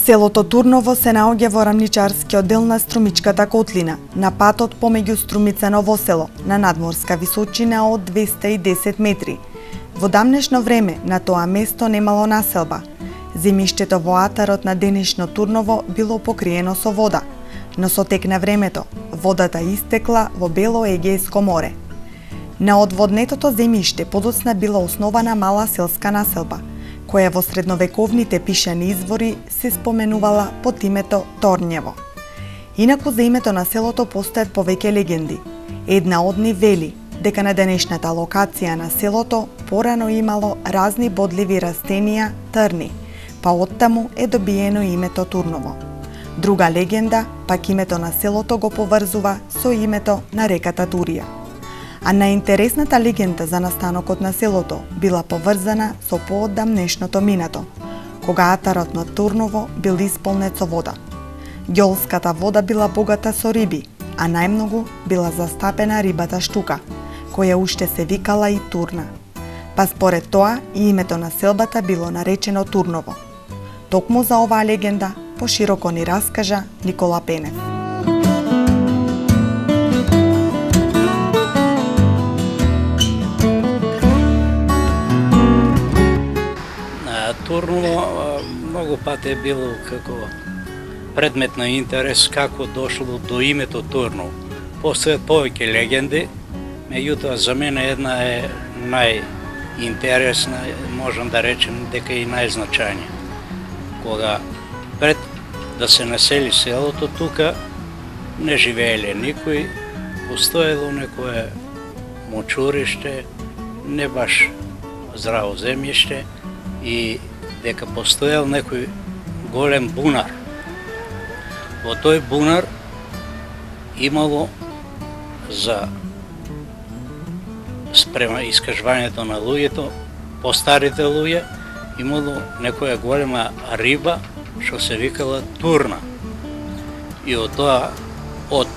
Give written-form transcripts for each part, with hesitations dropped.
Селото Турново се наоѓа во рамничарскиот дел на Струмичката котлина, на патот помеѓу Струмица Ново село, на надморска височина од 210 метри. Во дамнешно време на тоа место немало населба. Земјиштето во атарот на денешно Турново било покриено со вода, но со тек на времето, водата истекла во Бело Егејско море. На одводнетото земјиште подоцна била основана мала селска населба, која во средновековните пишани извори се споменувала под името Торњево. Инаку за името на селото постојат повеќе легенди. Една од нив вели дека на денешната локација на селото порано имало разни бодливи растенија, трни, па оттаму е добиено името Турново. Друга легенда, пак името на селото го поврзува со името на реката Турија. А најинтересната легенда за настанокот на селото била поврзана со пооддамнешното минато, кога атарот на Турново бил исполнет со вода. Ѓолската вода била богата со риби, а најмногу била застапена рибата штука, која уште се викала и Турна. Па според тоа и името на селбата било наречено Турново. Токму за оваа легенда пошироко ни раскажа Никола Пенев. Турново многу пати е било како предмет на интерес како дошло до името Турново. Постојат повеќе легенди, меѓутоа за мене една е најинтересна, можам да речем дека и најзначајна. Кога пред да се насели селото, тука не живееле никој, постоело некое мочуриште, не баш здраво земјиште, и дека постоел некој голем бунар. Во тој бунар имало за спрема искажувањето на луѓето, постарите луѓе, имало некоја голема риба што се викала Турна. И од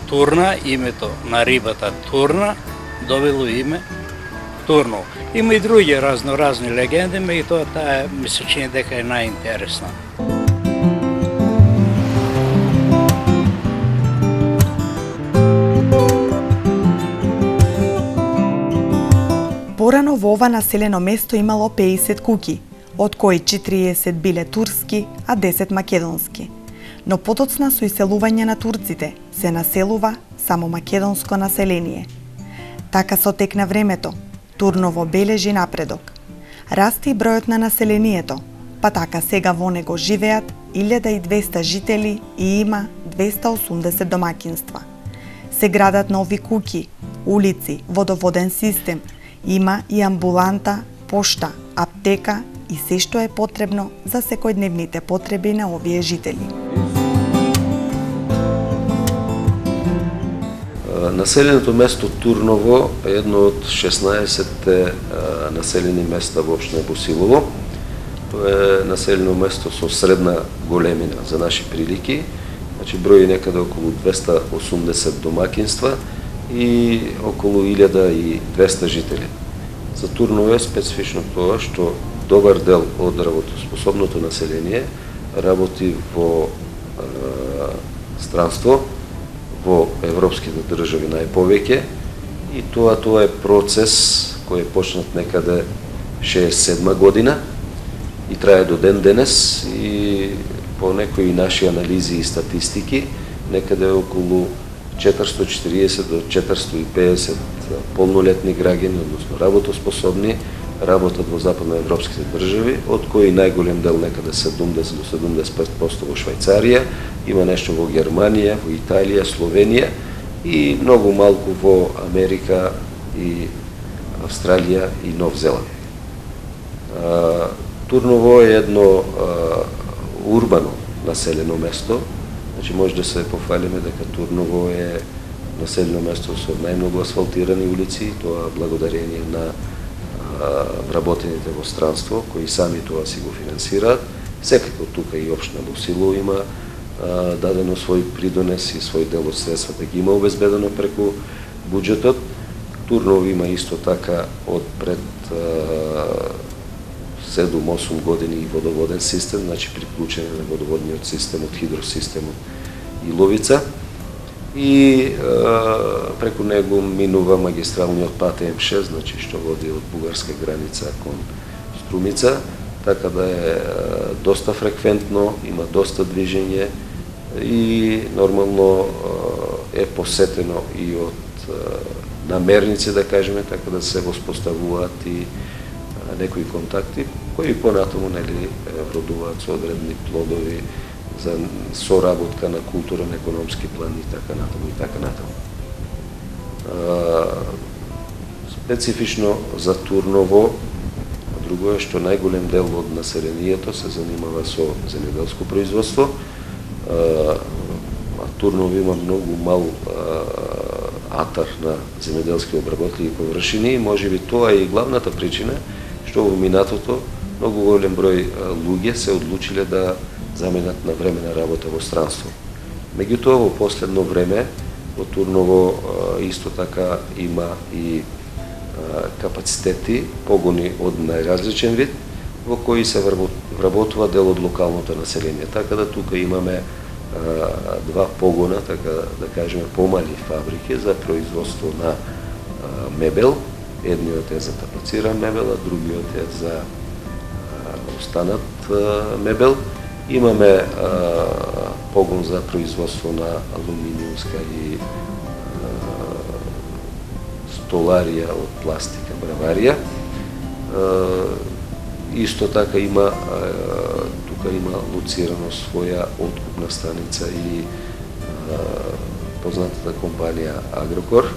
Турна, името на рибата Турна, добило име Турново. Има и други разноразни легенди, меѓутоа таа ми се чини дека е најинтересна. Порано во ова населено место имало 50 куќи, од кои 40 биле турски, а 10 македонски. Но подоцна со иселување на турците се населува само македонско население. Така со тек на времето, Турново бележи напредок. Расте и бројот на населението, па така сега во него живеат 1200 жители и има 280 домакинства. Се градат нови куќи, улици, водоводен систем, има и амбуланта, пошта, аптека и се што е потребно за секојдневните потреби на овие жители. Населеното место Турново е едно од 16 населени места во општина Босилово. Тоа е населено место со средна големина за наши прилики, значи брои некаде околу 280 домакинства и околу 1200 жители. За Турново е специфично тоа што добар дел од работоспособното население работи во странство, во европските држави најповеќе, и тоа е процес кој е почнат некаде 67 година и трае до ден денес, и по некои наши анализи и статистики некаде околу 440 до 450 полнолетни граѓани, односно работоспособни, работат во западноевропските држави, од кои најголем дел некаде 70 до 75% во Швајцарија, има нешто во Германија, во Италија, Словенија и многу малку во Америка и Австралија и Нов Зеланд. Турново е едно урбано населено место, значи може да се пофалиме дека Турново е населено место со најмногу асфалтирани улици, тоа благодарение на вработените во странство, кои сами тоа си го финансираат. Секако тука и општина Босилово има дадено свој придонес и свој дел од средствата ги има обезбедено преку буџетот. Турново има исто така од пред 7-8 години и водоводен систем, значи приклучен на водоводниот систем од хидросистемот Иловица. И преку него минува магистралниот пат М6, значи што води од бугарска граница кон Струмица, така да е доста фреквентно, има доста движење и нормално е посетено и од намерници, да кажеме, така да се воспоставуваат и некои контакти, кои понатаму родуваат со одредни плодови за соработка на културен, економски план и така натаму и така натаму. Специфично за Турново, друго е што најголем дел од населението се занимава со земјоделско производство. Турново има многу мал атар на земјоделски обработливи површини и можеби тоа е и главната причина што во минатото многу голем број луѓе се одлучиле да заменат на времена работа во странство. Меѓутоа, во последно време во Турново исто така има и капацитети, погони од најразличен вид, во кои се вработува дел од локалното население. Така да тука имаме два погона, така да кажеме помали фабрики за производство на мебел. Едниот е за тапациран мебел, а другиот е за останат мебел. Имаме погон за производство на алуминиумска и столарија од пластика, браварија. Исто така има тука има лоцирано своја откупна станица и познатата компанија Агрокор.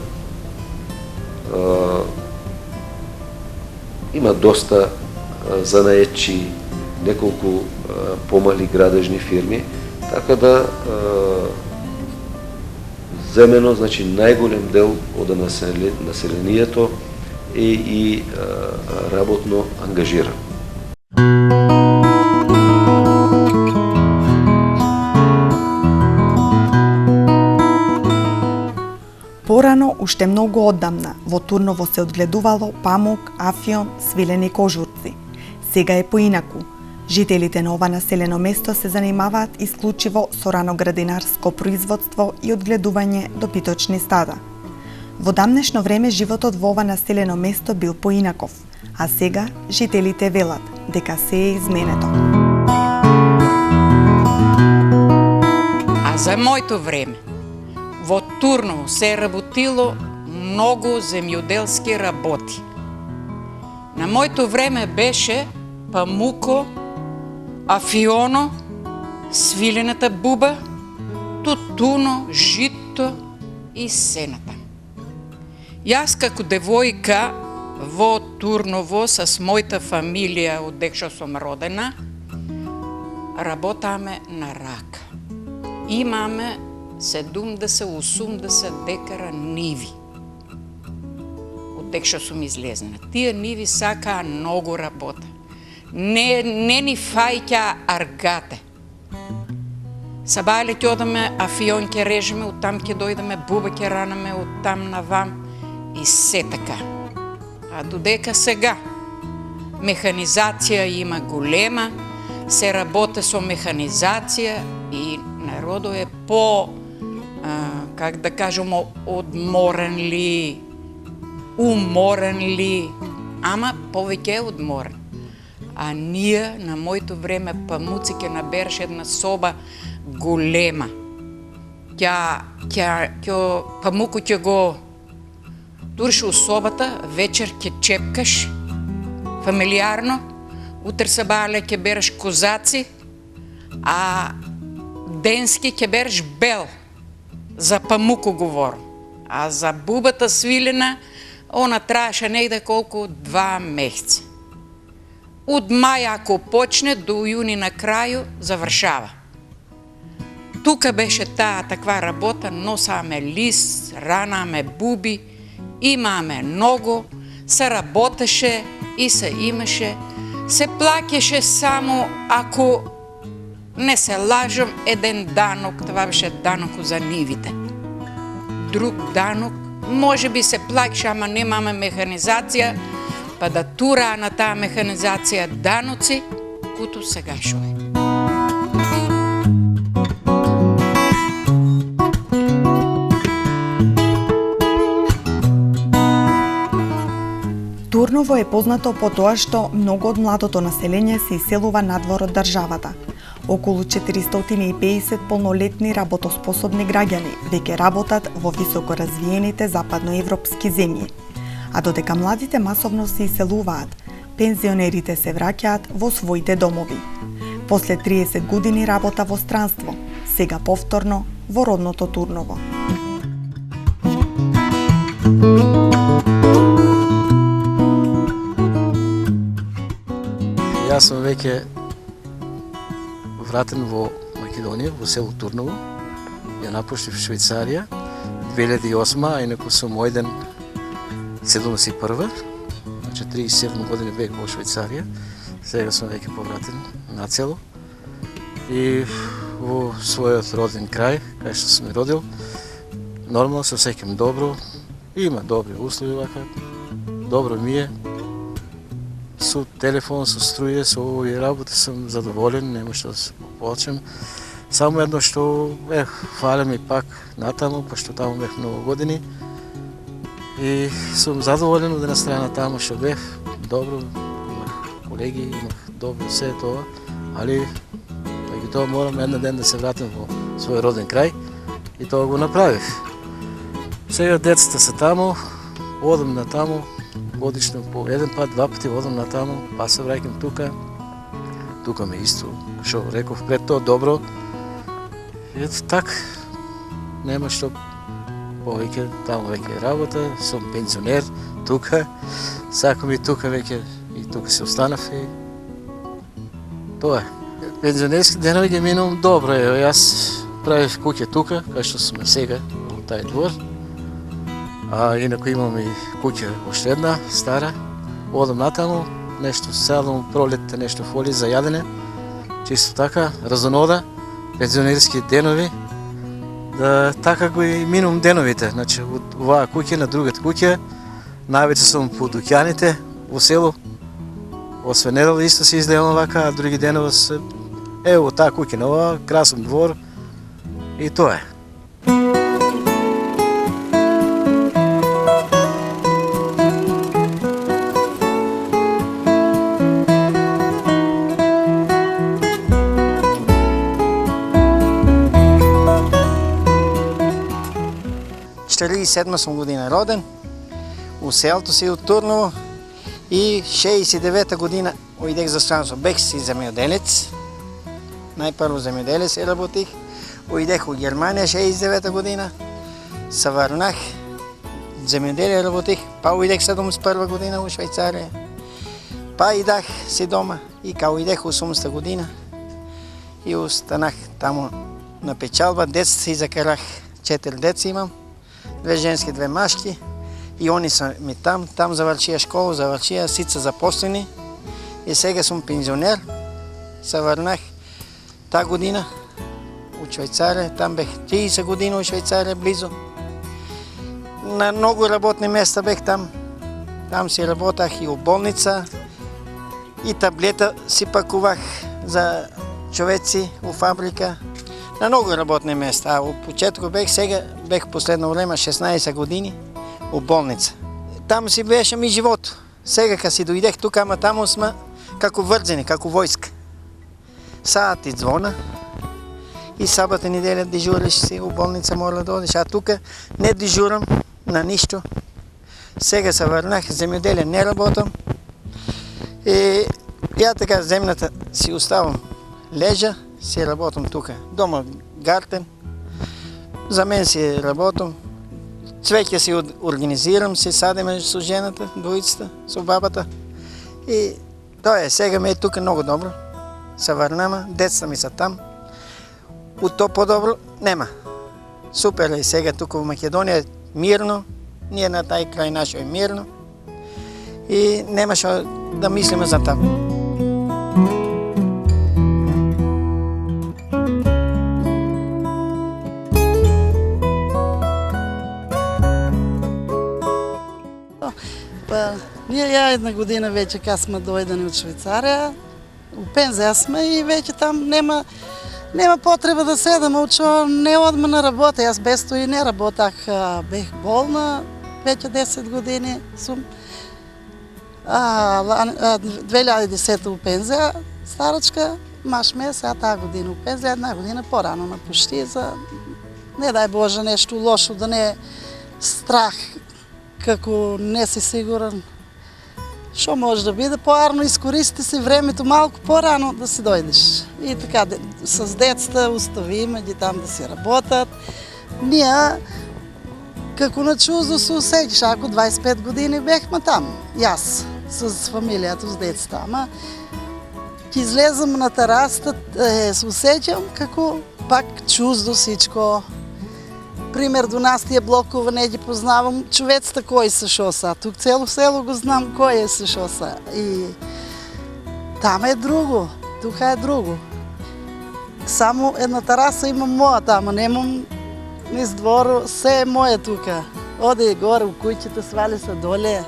Има доста занаетчи, неколку помали градежни фирми, така да земено, значи најголем дел од населението е и работно ангажиран. Порано, уште многу оддамна, во Турново се одгледувало памук, афион, свилени кожурци. Сега е поинаку. Жителите на ова населено место се занимаваат исклучиво со раноградинарско производство и одгледување допиточни стада. Во дамнешно време животот во ова населено место бил поинаков, а сега жителите велат дека се е изменето. А за моето време во Турново се работило многу земјоделски работи. На моето време беше памуко, афионо, свилената буба, тутуно, жито и сената. Јас како девојка во Турново с мојата фамилија одек што сум родена, работаме на рака. Имаме 70-80 декара ниви. Одек што сум излезна. Тие ниви сакаа многу работа. Не ни фаќа аргате. Сабајле ќе одаме, афион ќе режеме, оттам ќе дојдеме, буба ќе ранаме, оттам навам и се така. А додека сега механизација има голема, се работи со механизација и народот е по, как да кажем, одморен ли, уморен ли, ама повеќе е одморен. А ние на моето време памуци ќе набереш една соба голема. Памуко ќе го туриш у собата, вечер ќе чепкаш фамилиарно, утре сабале ќе береш козаци, а денски ќе береш бел. За памуко говорам. А за бубата свилена, она траеше негде колку 2 месеца. Од мај ако почне до јуни на крају завршава. Тука беше таа таква работа, носаме лист, ранаме буби, имаме много, се работеше и се имаше, се плаќаше само ако не се лажам еден данок, това беше данок за нивите. Друг данок, може би се плаќаше, ама немаме механизација, па да тураа на таа механизација даноци, куто сега шо е. Турново е познато по тоа што многу од младото население се иселува надвор од државата. Околу 450 полнолетни работоспособни граѓани веќе работат во високо развиените западноевропски земји. А додека младите масовно се иселуваат, пензионерите се враќаат во своите домови. После 30 години работа во странство, сега повторно во родното Турново. Јас сум веќе вратен во Македонија, во село Турново. Ја напуштив Швајцарија 2008, а инаку сум ојден 71, значи 37 години бех во Швајцарија. Сега сум веќе повратен на цело. И во својот роден крај, кај што сум родил, нормално се осеќам добро, има добри услови вака, добро ми е. Со телефон, со струја, со овие работи сум задоволен, нема што да се поплачам. Само едно што фале ми пак натаму, пошто таму бех многу години. И сум задоволен од една страна таму што бех, добро, имах колеги, имах добро се тоа, али веќе тоа морам еден ден да се вратам во свој роден крај и тоа го направив. Сега децата се таму, одам на таму, годишно по еден пат, два пати одам на таму, па се враќам тука. Тука ме исто, што реков пред тоа, добро. Ето так, нема што повеќе, таму веќе работа, сум пензионер, тука, сакам и тука веќе, и тука се останав и тоа е. Пензионерски денови ги минувам добро, јас правив куќа тука, кај што сум сега, во тај двор. А инаку имам и куќа уште една, стара. Одам натаму, нешто селам пролетте, нешто фоли за јадене. Чисто така, разонода, пензионерски денови. Да, така го и минувам деновите. Значи, од оваа куќа на другата куќа. Највеќе сум по дуќаните во село. Освен недела исто се излевам вака, а други денови се ево таа куќа на ова, красен двор и тоа е. Седма сум година роден, у селото си од Турново и 69-та година ојдех за странство. Бех си земјоделец, најпрво земјоделец работих, ојдех у Германија 69-та година, се врнах, земјоделие работих, па ојдех 71 година у Швајцарија, па идах си дома и као ојдех 80-та година и останах таму на печалба, децата си закарах, 4 деца имам, 2 женски, 2 машки и они са ми там завршија школа, завршија, сите запослени и сега сум пензионер. Се врнах таа година у Швајцарија, там бех 30 години у Швајцарија близо. На многу работни места бех там. Там си работах и у болница, и таблета си пакувах за човеци у фабрика. На многу работни места, а у почетку бех, сега бех последно време 16 години у болница. Таму си беше ми живот. Сега кога си дојдех тука, ама таму сме како врзени, како војска. Саат и звона и сабота неделя дежуриш си у болница, мора да одиш, а тука не дежурам на ништо. Сега се врнах, земјоделие не работам и ја така земјата си оставам лежа, си работам тука. Дома гартен, за мен си работам, цвеќе си организирам, си садиме со жената, двојцата, со бабата. И тоа е, сега ме е тука многу добро. Се врнама, децата ми са там. У то подобро нема. Супер е сега тука во Македонија, мирно, ние на тај крај нашо е мирно. И нема што да мислиме за таму. Ние ја една година веќе кога сме дојдени од Швајцарија, у пензија сме и веќе там нема потреба да седам, учо не одма на работа. Јас без тој не работах, бех болна, веќе 10 години сум. 2010 у пензија, старачка, маш ме сега таа година у пензија, една година порано напушти за не дај Боже нешто лошо, да не е страх, како не си сигурен. Што може да биде, поарно искористи си времето малку порано да си дојдеш. И така, с децата оставиме ги там да си работат. Ние, како на чуждо се усеќаш, ако 25 години бехме там, јас, с фамилијата, с децата. Ама, ќе излезам на терасата, се усеќам како пак чуждо сичко. Пример, до нас тие блокове не ги познавам, човеците кои се шо са. Тук цело село го знам кои е се шо са. И там е друго, тука е друго. Само една тераса имам мојата, ама немам низ двору, се е моје тука. Оде горе у куќите, свали се доле.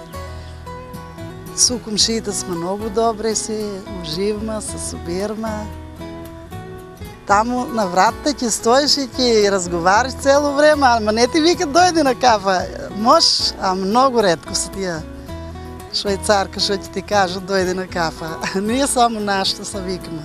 Су комшиите сме многу добри, си уживаме, се собираме. Таму на вратата ќе стоиш и ќе разговараш цело време, ама не ти викат дојди на кафа. Може, а многу ретко се тие швајцарка што ќе ти кажат дојди на кафа. Ние само нашто се викаме.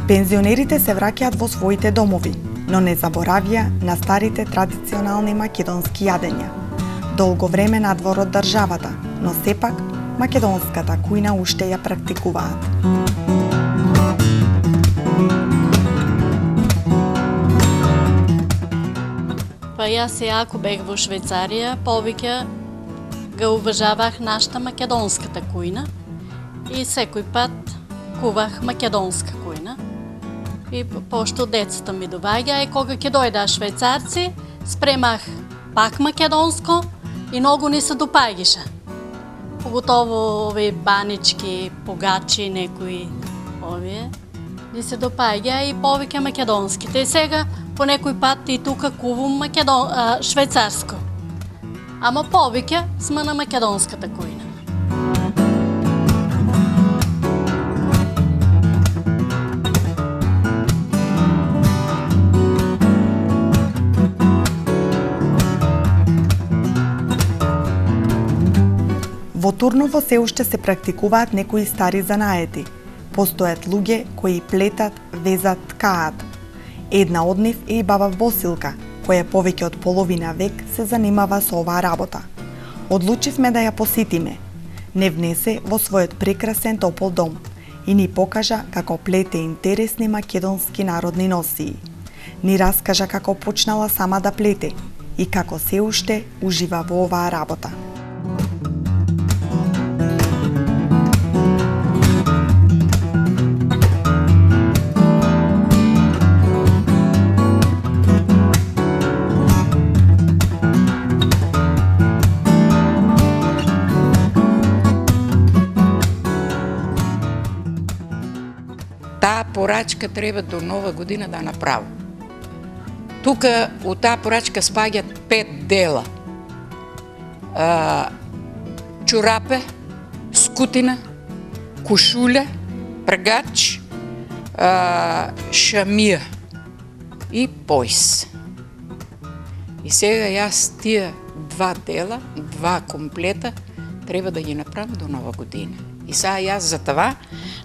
Пензионерите се враќаат во своите домови, но не заборавија на старите традиционални македонски јадења. Долго време надвор од државата, но сепак македонската кујна уште ја практикуваат. Па јас ако бех во Швајцарија, повеќе ga уважавах нашата македонската кујна и секој пат кувах македонска кујна. И пошто децата ми доваѓа и кога ќе дојдаа швајцарци, спремах пак македонско и многу ни се допаѓаше. Поготово овие банички, погачи, некои овие, ни се допаѓа и повеќе македонските. И сега по некој пат и тука кувам швајцарско. Ама повеќе сме на македонската кујна. Во Турново се уште се практикуваат некои стари занаети. Постојат луѓе кои плетат, везат, ткаат. Една од нив е и баба Босилка, која повеќе од половина век се занимава со оваа работа. Одлучивме да ја посетиме. Не внесе во својот прекрасен топол дом и ни покажа како плете интересни македонски народни носии. Ни раскажа како почнала сама да плете и како се уште ужива во оваа работа. Таа порачка треба до нова година да направи. Тука у таа порачка спаѓат 5 дела. Чорапе, скутина, кошуля, пргач, шамија и појс. И сега јас тие 2 дела, 2 комплета треба да ги направам до нова година. И сега јас за това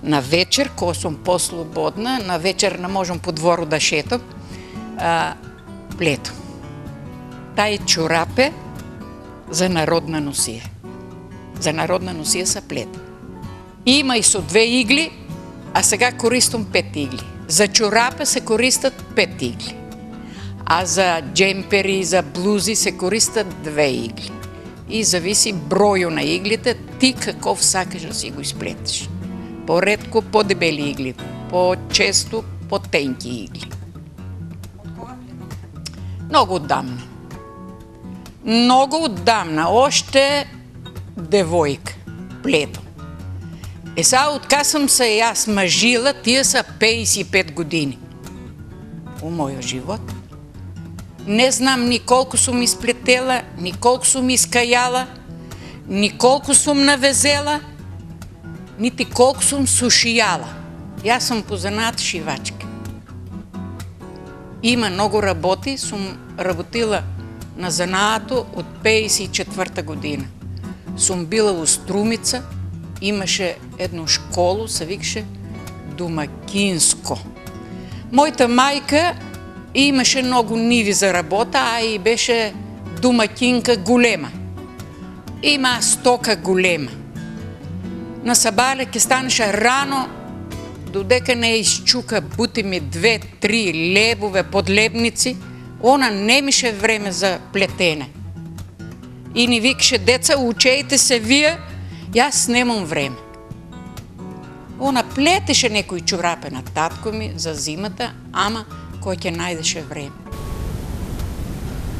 на вечер, кога сум послободна, на вечер не можам по двору да шетам, плетам. Тај чорапе за народна носија. За народна носија се плета. Има и со 2 игли, а сега користам 5 игли. За чорапе се користат 5 игли. А за джемпери, за блузи се користат 2 игли. И зависи броју на иглите, ти каков сакаш да си го исплетеш. Поредко по-дебели игли, по-често по-тенки игли. Многу оддамна. Многу оддамна, оште девојка плетам. Сега откад сам се јас мажила, тие са 55 години. у мојот живот. Не знам ни колку сум исплетела, ни колку сум искајала, ни колку сум навезела, нити колку сум сушијала. Јас сум по занат шивачка. Има многу работи, сум работила на занаато од 54 година. Сум била у Струмица, имаше едно школу, се викаше Домакинско. Мојата мајка имаше многу ниви за работа, а и беше домакинка голема. Има стока голема. На сабале ке станеше рано, додека не изчука бути ми 2-3 лебове подлебници, она немише време за плетене. И ни викаше: деца, учејте се вие, јас немам време. Она плетеше некои чорапе на татко ми за зимата, ама кој ќе најдеше време.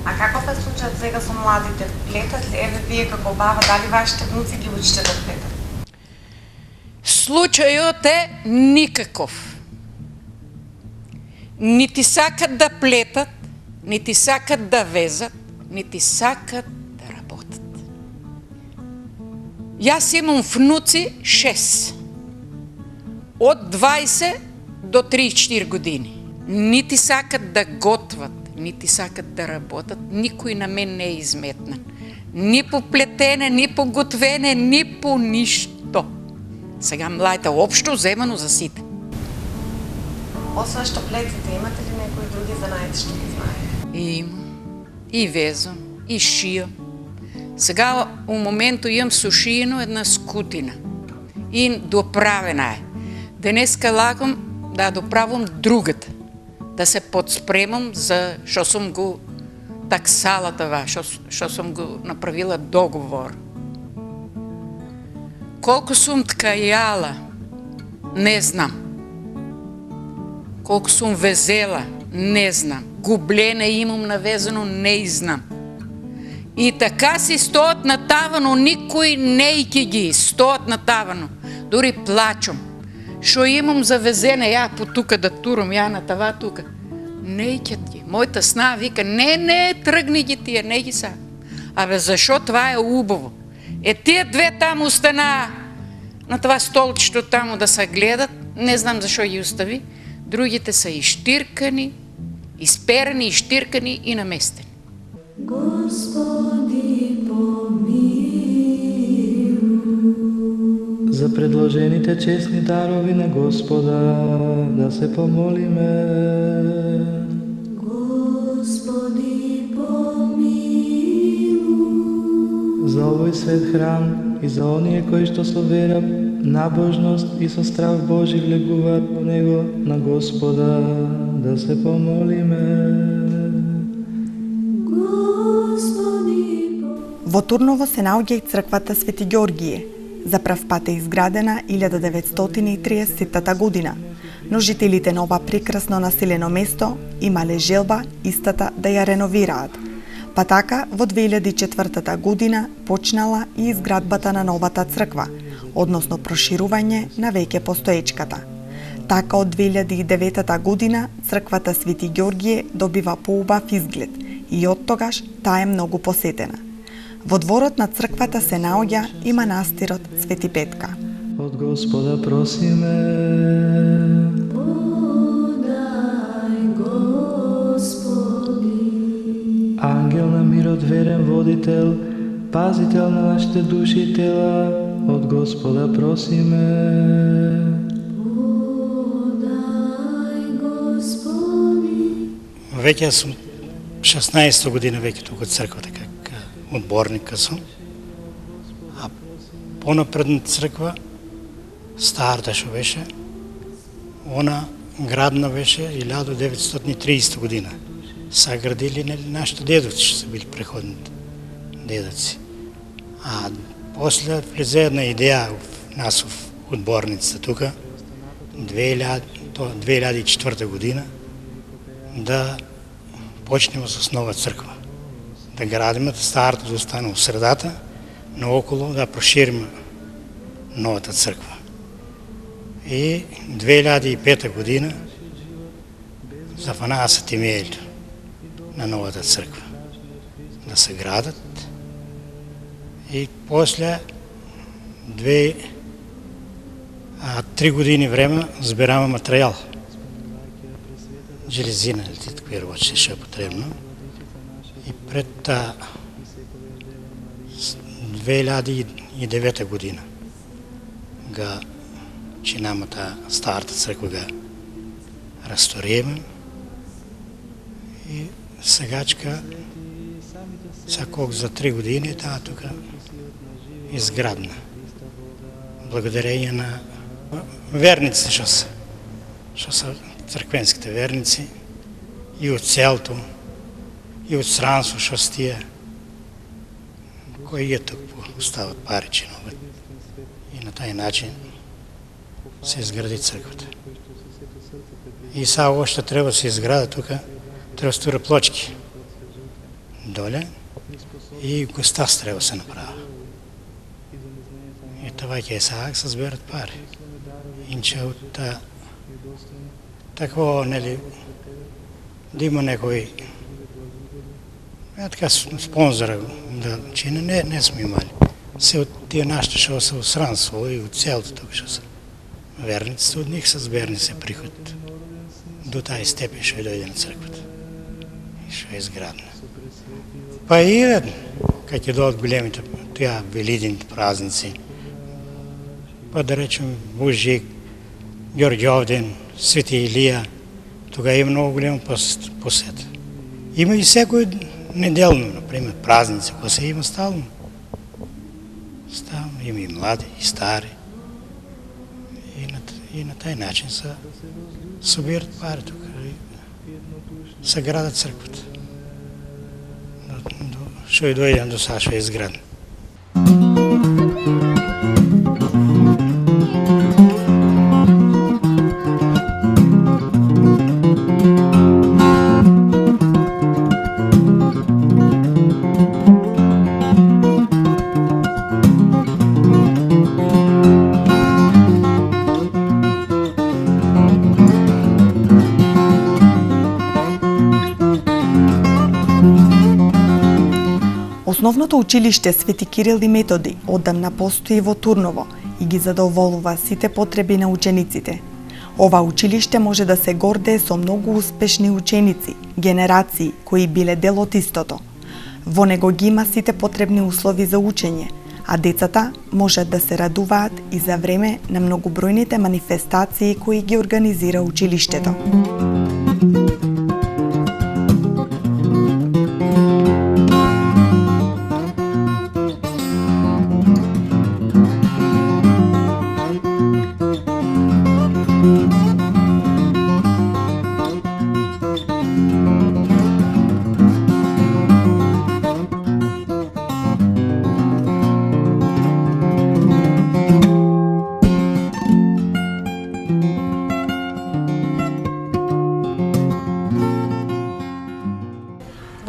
А каков е случајот сега со младите? Плетат ли? Еве вие како баба, дали вашите внуци ги учите да плетат? Случајот е никаков. Нити сакат да плетат, нити сакат да везат, нити сакат да работат. Јас имам внуци 6. Од 20 до 34 години. Нити сакат да готват, нити сакат да работат. Никој на мен не е изметнан. Ни по плетене, ни по готвене, ни по ништо. Сега младите општо земано за сите. Освен што плетите, имате ли некои други занајаци што ги знаете? Имам. И везам, и шијам. Сега у моменту имам сушиено една скутина. И доправена е. Денеска лагам да доправам другата. Да се подспремам за што сум го таксала това, што сум го направила договор. Колку сум ткајала, не знам. Колку сум везела, не знам. Гублене имам навезено, не знам. И така си стоат натавано, никој не ќе ги стоат натавано. Дори плачам. Шо имам завезене, ја по тука да турам, ја на това тука. Не ќе ги. Мојата сна вика: не, тргни ги тие, не ги са. Абе, зашо това е убаво? Е, тие две таму остана на това столчето таму да се гледат, не знам зашо ги остави. Другите са иштиркани, изперани, иштиркани и наместени. Господи, помилуй. За предложените честни дарови на Господа да се помолиме. Господи, помилуй. За овој свет храм и за оние кои што со вера, набожност и со страв Божи влегуваат во него, на Господа да се помолиме. Во Турново се наоѓа и црквата Свети Ѓоргије. За прв пат е изградена 1930 година, но жителите на ова прекрасно населено место имале желба истата да ја реновираат. Па така, во 2004 година почнала и изградбата на новата црква, односно проширување на веќе постоечката. Така од 2009 година црквата Свети Ѓоргије добива поубав изглед и од тогаш таа е многу посетена. Во дворот на црквата се наоѓа и манастирот Свети Петка. Од Господа просиме. Подај, Господи. Ангел на мирот, верен водител, пазител на нашите души и тела, од Господа просиме. Подај, Господи. Веќе сум 16 година веќе тука од црквата как одборника сум. А понапредна црква, старата што беше, она градна беше 1930 година. Саградили нашите дедовци, што се били преходните дедовци. А после влезе една идеја в нас в одборницата тука, 2004 година, да почнеме с нова црква. Да градиме, старата да остане в средата, но около да прошириме новата црква. И 2005 година Афанаса темелите на новата црква да се градат и после 3 години време збираме материјал. Железина или такви работи ще е потребно. И пред 2009 година га чинамата старата црква га ресторираме и сегачка сакок за 3 години таа тука изградна. Благодарение на верниците што са црквенските верници и од селото и од странство што с тие кои тук остават пари чиноват. И на тај начин се изгради црквата. И сега още треба да се изграда тука, треба стура плочки доле и гостас треба да се направи. И това ќе сега се зберат пари. Инче от такво, нели, да има некој така спонзора да чини, не сме имали. Се от тия нашите што са в странство и от селото тук што са верниците, от них са зберни се приход до тази степен што дојде на црквата и што е изградна. Па и кога ќе дојдат големите тия велидените празници, па да речем Божик, Ѓорѓовден, Свети Илија, тога има много голема посета. Има и секој неделно, например, празници, кои се има стално. Стално има и млади, и стари. И на тај начин се събират пари тук. Се градат църквата. Што и дојден до сега, што е изграден. Основното училиште Свети Кирил и Методи одамна постои во Турново и ги задоволува сите потреби на учениците. Ова училиште може да се гордее со многу успешни ученици, генерации кои биле дел од истото. Во него ги има сите потребни услови за учење, а децата можат да се радуваат и за време на многобројните манифестации кои ги организира училиштето.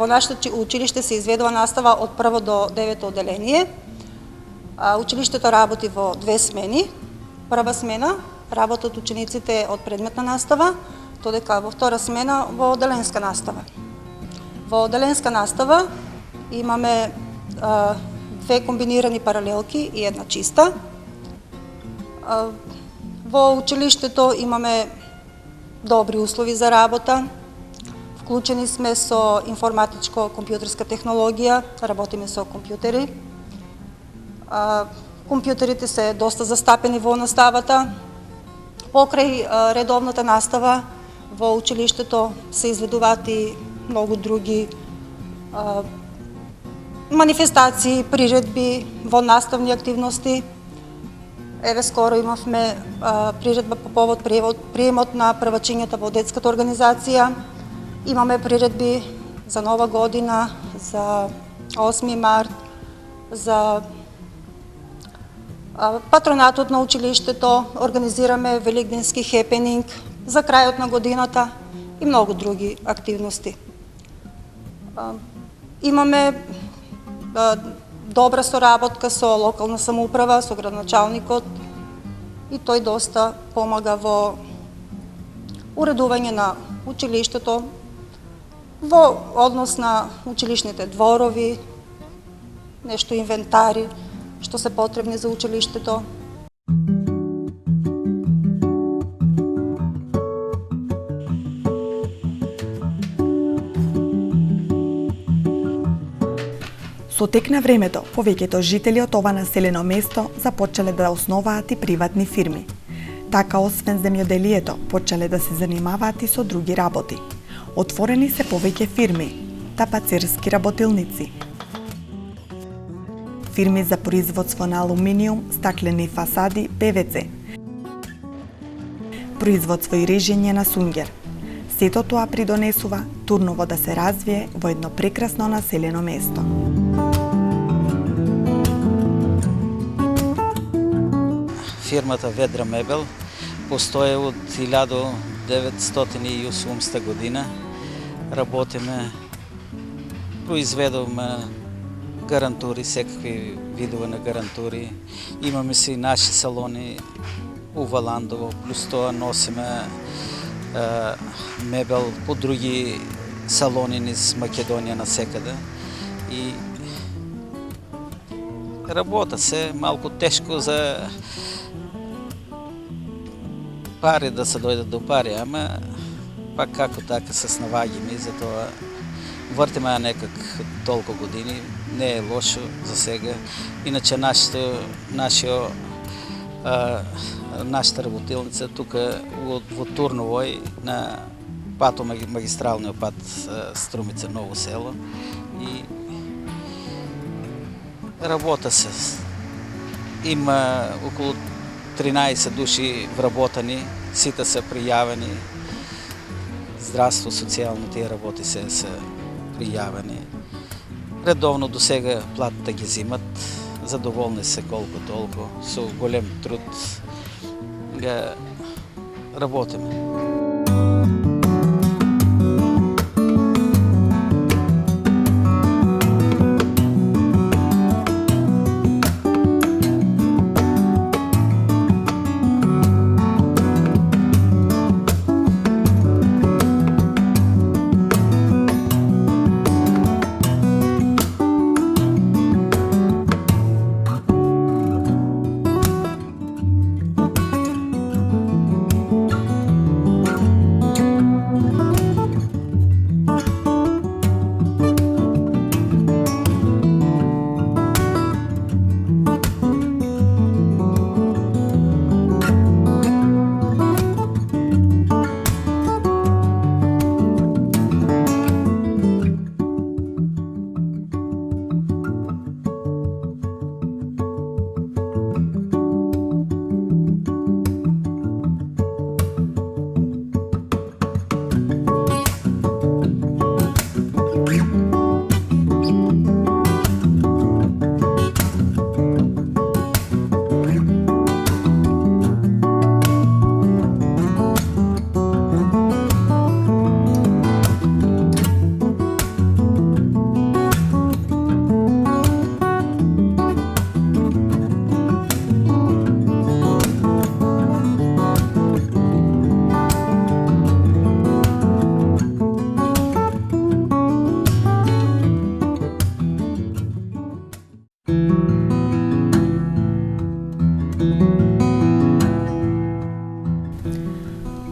Во нашето училиште се изведува настава од прво до 9 одделение. Училиштето работи во 2 смени. Прва смена работат учениците од предметна настава, додека во втора смена во одделенска настава. Во одделенска настава имаме 2 комбинирани паралелки и една чиста. Во училиштето имаме добри услови за работа. Вклучени сме со информатичко-компјутерска технологија, работиме со компјутери. Компјутерите се доста застапени во наставата. Покрај редовната настава во училиштето се изведуваат и многу други манифестации, приредби, во наставни активности. Еве скоро имавме приредба по повод приемот на првачињата во детската организација. Имаме приредби за Нова година, за 8 март, за патронатот на училиштето, организираме великденски хепенинг за крајот на годината и многу други активности. Имаме добра соработка со локална самоуправа, со градоначалникот и тој доста помага во уредување на училиштето во однос на училишните дворови, нешто инвентари што се потребни за училиштето. Со тек на времето, повеќето жители од ова населено место започнале да основаат и приватни фирми. Така, освен земјоделието, почнале да се занимаваат и со други работи. Отворени се повеќе фирми, тапацерски работилници, фирми за производство на алуминиум, стаклени фасади, ПВЦ, производство и режење на сунгер. Сето тоа придонесува Турново да се развие во едно прекрасно населено место. Фирмата Ведра Мебел постои од 1980 година. Работиме, произведуваме гарантури, секакви видове на гарантури. Имаме си наши салони у Валандово, плюс тоа носиме мебел по други салони низ Македонија насекаде. И работа се малку тешко за пари да се дојдат до пари, ама пак како така се снаоѓаме и затоа вртиме некак толку години, не е лошо за сега. Иначе нашата работилница тука во Турново на магистралниот пат Струмица Ново село и работа се. Има околу 13 души вработани, сите се пријавени. Здравство, социјално тие работи се пријавени. Редовно до сега платата ги зимат, задоволни се колку толку, со голем труд ga работиме.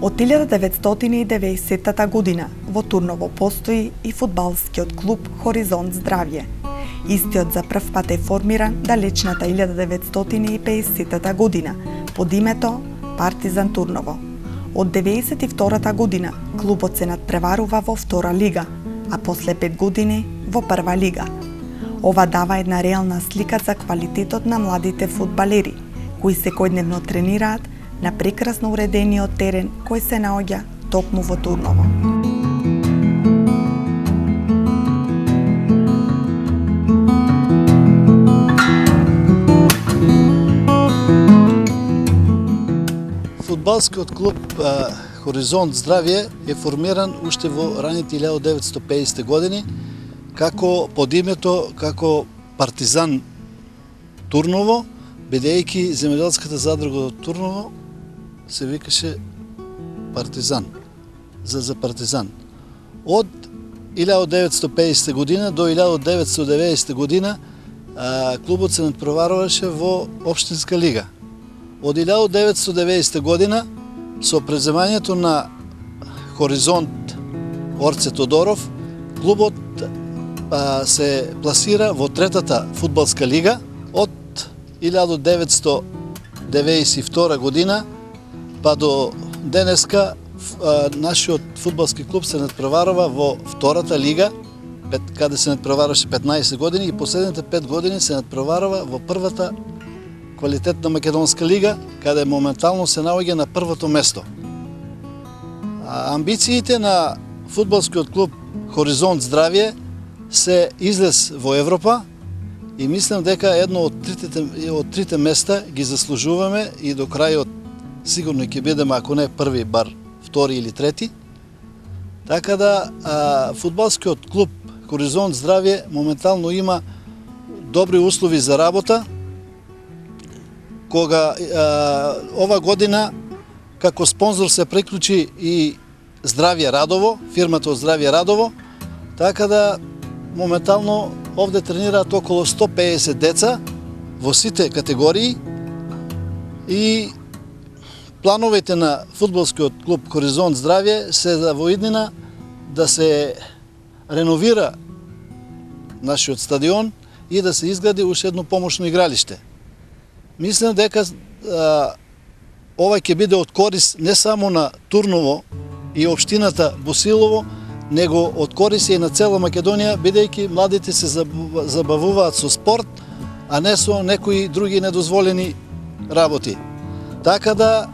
Од 1990 година во Турново постои и фудбалскиот клуб Хоризонт Здравје. Истиот за прв пат е формиран далечната 1950 година под името Партизан Турново. Од 1992 година клубот се надпреварува во втора лига, а после 5 години во прва лига. Ова дава една реална слика за квалитетот на младите фудбалери, кои секојдневно тренираат на прекрасно уредениот терен кој се наоѓа токму во Турново. Фудбалскиот клуб Хоризонт Здравје е формиран уште во раните 1950 години како под името како Партизан Турново, бидејќи земјоделската задруга од Турново се викаше Партизан. за Партизан. Од 1950 година до 1990 година клубот се надпреваруваше во Општинска лига. Од 1990 година со преземањето на Хоризонт Орце Тодоров, клубот се пласира во третата фудбалска лига. Од 1992 година па до денеска нашиот фудбалски клуб се надпреварува во втората лига, каде се надпреваруваше 15 години, и последните 5 години се надпреварува во првата квалитетна македонска лига, каде моментално се наоѓа на првото место. Амбициите на фудбалскиот клуб Хоризонт Здравје се излез во Европа и мислам дека едно од трите места ги заслужуваме и до крајот сигурно ќе бидеме, ако не први, бар втори или трети. Така да фудбалскиот клуб Хоризонт Здравје моментално има добри услови за работа, кога ова година како спонзор се приклучи и Здравје Радово, фирмата од Здравје Радово, така да моментално овде тренираат околу 150 деца во сите категории и плановите на фудбалскиот клуб Хоризонт Здравје се за во иднина да се реновира нашиот стадион и да се изгради уште едно помошно игралиште. Мислам дека ова ќе биде од корис не само на Турново и општината Босилово, него од корис и на цела Македонија, бидејќи младите се забавуваат со спорт, а не со некои други недозволени работи. Така да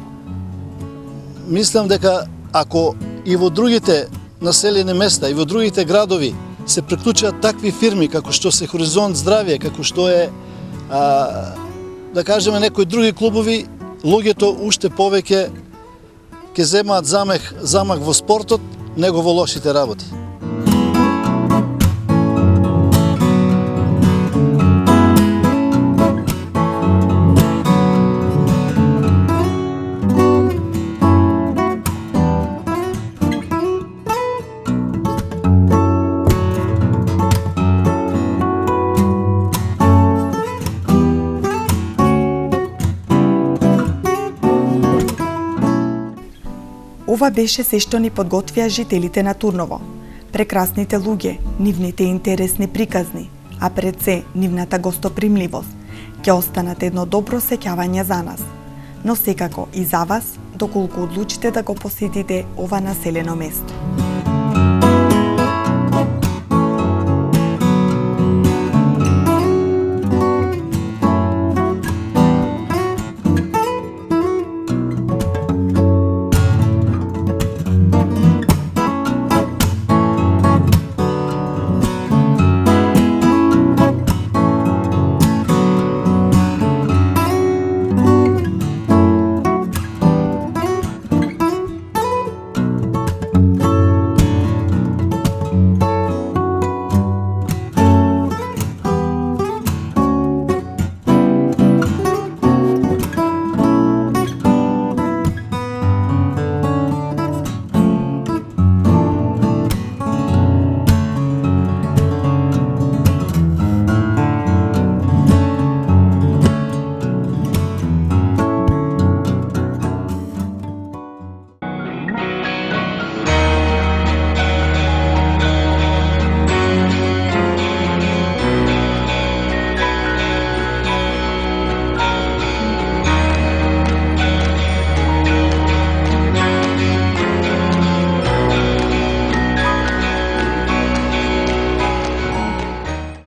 мислам дека ако и во другите населени места и во другите градови се приклучат такви фирми како што се Хоризонт Здравје, како што е да кажеме некои други клубови, луѓето уште повеќе ќе земаат замах во спортот, него во лошите работи. Ова беше се што ни подготвија жителите на Турново. Прекрасните луѓе, нивните интересни приказни, а пред се нивната гостопримливост, ќе останат едно добро сеќавање за нас. Но секако и за вас, доколку одлучите да го посетите ова населено место.